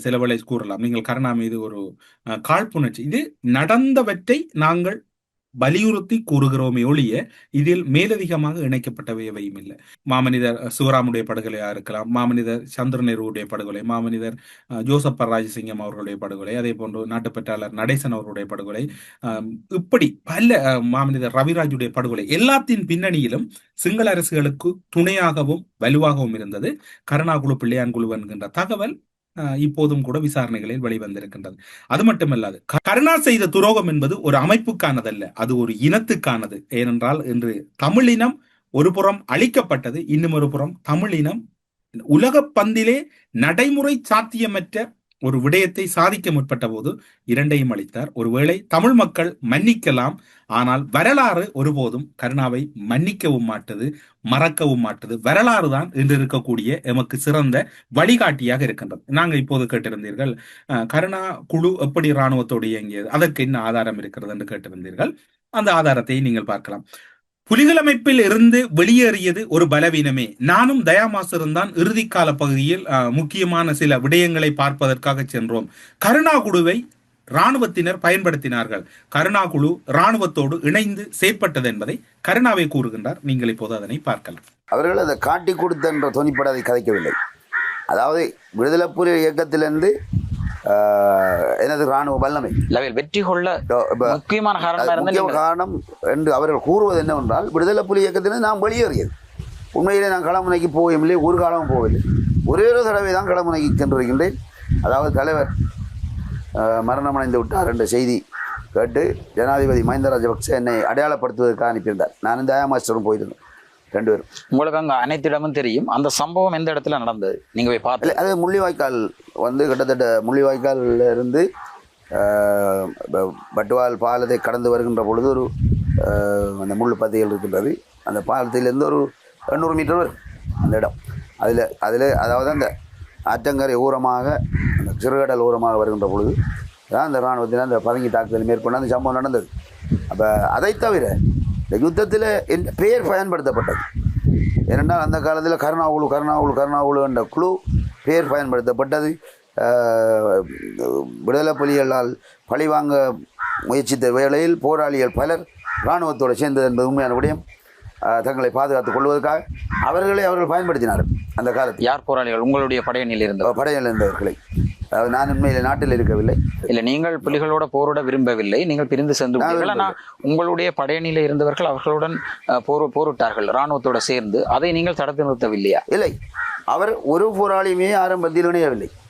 சில வேளை கூறலாம். நீங்கள் கருணா மீது ஒரு காழ்ப்புணர்ச்சி. இது நடந்தவற்றை நாங்கள் வலியுறுத்தி கூறுகிறோமே ஒழிய இதில் மேலதிகமாக இணைக்கப்பட்டவை எவையும் இல்லை. மாமனிதர் சிவராமுடைய படுகொலையா இருக்கலாம், மாமனிதர் சந்திரநேருடைய படுகொலை, மாமனிதர் ஜோசப் பராஜசிங்கம் அவர்களுடைய படுகொலை, அதே போன்று நாட்டுப்பற்றாளர் நடேசன் அவர்களுடைய படுகொலை, அஹ், இப்படி பல மாமனிதர் ரவிராஜுடைய படுகொலை எல்லாத்தின் பின்னணியிலும் சிங்கள அரசுகளுக்கு துணையாகவும் வலுவாகவும் இருந்தது கருணாகுழு பிள்ளையான் குழு என்கின்ற தகவல் இப்போதும் கூட விசாரணைகளில் வெளிவந்திருக்கின்றது. அது மட்டுமல்லாது கருணா செய்த துரோகம் என்பது ஒரு அமைப்புக்கானதல்ல, அது ஒரு இனத்துக்கானது. ஏனென்றால் இன்று தமிழினம் ஒரு புறம் அழிக்கப்பட்டது, இன்னும் ஒரு புறம் தமிழினம் உலக பந்திலே நடைமுறை சாத்தியமற்ற ஒரு விடயத்தை சாதிக்க முற்பட்ட போது இரண்டையும் அளித்தார். ஒருவேளை தமிழ் மக்கள் மன்னிக்கலாம், ஆனால் வரலாறு ஒருபோதும் கருணாவை மன்னிக்கவும் மாட்டது, மறக்கவும் மாட்டது. வரலாறு தான் இன்று இருக்கக்கூடிய எமக்கு சிறந்த வழிகாட்டியாக இருக்கின்றது. நாங்கள் இப்போது கேட்டிருந்தீர்கள், கருணா குழு எப்படி இராணுவத்தோடு இயங்கியது, அதற்கு என்ன ஆதாரம் இருக்கிறது என்று கேட்டிருந்தீர்கள். அந்த ஆதாரத்தை நீங்கள் பார்க்கலாம். புலிகள் அமைப்பில் இருந்து வெளியேறியது ஒரு பலவீனமே. நானும் தயாமாசரும் தான் இறுதிக்கால பகுதியில் முக்கியமான சில விடயங்களை பார்ப்பதற்காக சென்றோம். கருணா குழுவை இராணுவத்தினர் பயன்படுத்தினார்கள். கருணா குழு இராணுவத்தோடு இணைந்து செயற்பட்டது என்பதை கருணாவை கூறுகின்றார். நீங்கள் இப்போது அதனை பார்க்கலாம். அவர்கள் அதை காட்டி கொடுத்த என்ற துணிப்பட அதை கதைக்கவில்லை. அதாவது விடுதலை புலி இயக்கத்திலிருந்து எனது இராணுவ வல்லமை வெற்றி கொள்ள முக்கியமான காரணம் என்று அவர்கள் கூறுவது என்னவென்றால், விடுதலை புலி இயக்கத்திலிருந்து நாம் வெளியேறியது. உண்மையிலே நான் களமுனைக்கு போகவில்லை, ஒரு காலமும் போகவில்லை. ஒரே ஒரு தடவை தான் களமுனைக்கு சென்றிருக்கின்றேன். அதாவது தலைவர் மரணமடைந்து விட்டார் என்ற செய்தி கேட்டு ஜனாதிபதி மஹிந்த ராஜபக்சே என்னை அடையாளப்படுத்துவதற்காக அனுப்பியிருந்தார். நான் இந்த மாஸ்டரும் போயிருந்தேன், ரெண்டு பேரும். உங்களுக்கு அங்கே அனைத்து இடமும் தெரியும். அந்த சம்பவம் எந்த இடத்துல நடந்தது நீங்க போய் பார்த்து? அது முள்ளிவாய்க்கால் கிட்டத்தட்ட முள்ளிவாய்க்காலில் இருந்து பட்டுவால் பாலத்தை கடந்து வருகின்ற பொழுது ஒரு அந்த முள்ளு பத்திகள் இருக்கின்றது. அந்த பாலத்திலிருந்து ஒரு 800 மீட்டர் வரும் அந்த இடம். அதில் அதாவது அந்த ஆற்றங்கரை ஓரமாக, அந்த சிறுகடல் ஓரமாக வருகின்ற பொழுது தான் அந்த இராணுவத்தினர் அந்த பதுங்கி தாக்குதல் மேற்கொண்டு அந்த சம்பவம் நடந்தது. அப்போ அதை தவிர இந்த யுத்தத்தில் பெயர் பயன்படுத்தப்பட்டது. ஏனென்றால் அந்த காலத்தில் கருணாகுழு என்ற குழு பெயர் பயன்படுத்தப்பட்டது. விடுதலை புலிகளால் பழிவாங்க முயற்சித்த வேளையில் போராளிகள் பலர் இராணுவத்தோடு சேர்ந்தது என்பது உண்மையான விடயம். தங்களை பாதுகாத்துக் கொள்வதற்காக அவர்கள் பயன்படுத்தினார்கள் அந்த காலத்தில். யார் போராளிகள்? உங்களுடைய படையணியில் இருந்தவர்களை. நான் உண்மையிலே நாட்டில் இருக்கவில்லை. இல்லை, நீங்கள் புலிகளோட போரோட விரும்பவில்லை, நீங்கள் பிரிந்து சென்று. ஆனால் உங்களுடைய படையணியில் இருந்தவர்கள் அவர்களுடன் போரிட்டார்கள் இராணுவத்தோட சேர்ந்து. அதை நீங்கள் தடுத்து நிறுத்தவில்லையா? இல்லை, அவர் ஒரு போராளியுமே ஆரம்பத்தில் இணையவில்லை.